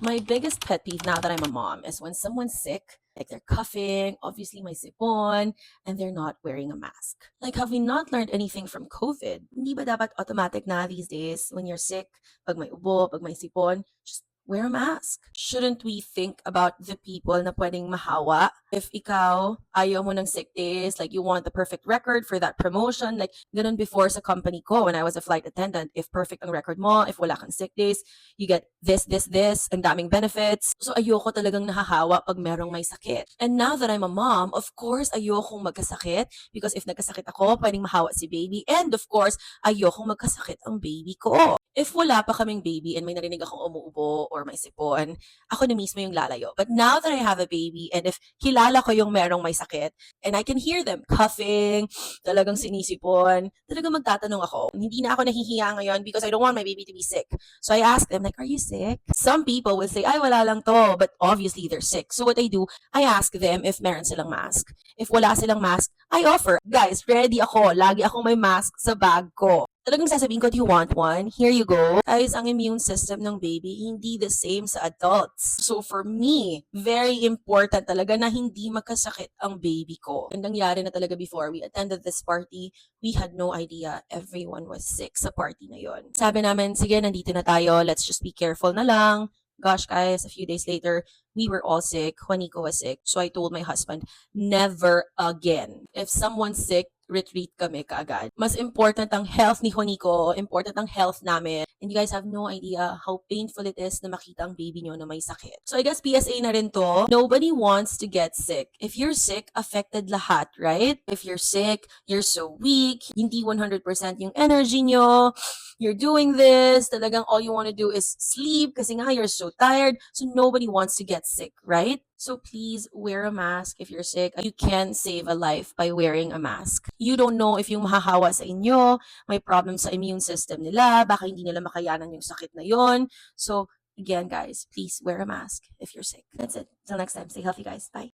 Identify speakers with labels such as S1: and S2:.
S1: My biggest pet peeve now that I'm a mom is when someone's sick, like they're coughing, obviously may sipon, and they're not wearing a mask. Like, have we not learned anything from COVID? Hindi ba dapat automatic na these days when you're sick, pag may ubo, pag may sipon, just wear a mask? Shouldn't we think about the people na pwedeng mahawa? If ikaw, ayaw mo ng sick days, like you want the perfect record for that promotion, like ganun before sa company ko when I was a flight attendant, if perfect ang record mo, if wala kang sick days, you get this, ang daming benefits. So ayoko talagang nahahawa pag merong may sakit. And now that I'm a mom, of course, ayokong magkasakit because if nagkasakit ako, pwedeng mahawa si baby. And of course, ayokong magkasakit ang baby ko. If wala pa kaming baby and may narinig akong umuubo or may sipon, ako na mismo yung lalayo. But now that I have a baby and if kilala ko yung merong may sakit and I can hear them coughing, talagang sinisipon, talagang magtatanong ako. Hindi na ako nahihiya ngayon because I don't want my baby to be sick. So I ask them, like, are you sick? Some people will say, ay, wala lang to. But obviously, they're sick. So what I do, I ask them if meron silang mask. If wala silang mask, I offer. Guys, ready ako. Lagi akong may mask sa bag ko. Talagang sasabihin ko, do you want one? Here you go. Guys, ang immune system ng baby, hindi the same sa adults. So for me, very important talaga na hindi magkasakit ang baby ko. And nangyari na talaga before we attended this party, we had no idea everyone was sick sa party na yon. Sabi namin, sige, nandito na tayo. Let's just be careful na lang. Gosh, guys, a few days later, we were all sick. Juanico was sick. So I told my husband, never again. If someone's sick, retreat kami kaagad. Mas important ang health ni Juanico, important ang health namin. And you guys have no idea how painful it is na makita ang baby nyo na may sakit. So I guess PSA na rin to, nobody wants to get sick. If you're sick, affected lahat, right? If you're sick, you're so weak, hindi 100% yung energy nyo, you're doing this, talagang all you want to do is sleep kasi nga you're so tired. So nobody wants to get sick, right? So please wear a mask if you're sick. You can save a life by wearing a mask. You don't know if yung mahahawa sa inyo, may problem sa immune system nila, baka hindi nila makayanan yung sakit na yon. So again, guys, please wear a mask if you're sick. That's it. Till next time, stay healthy, guys. Bye.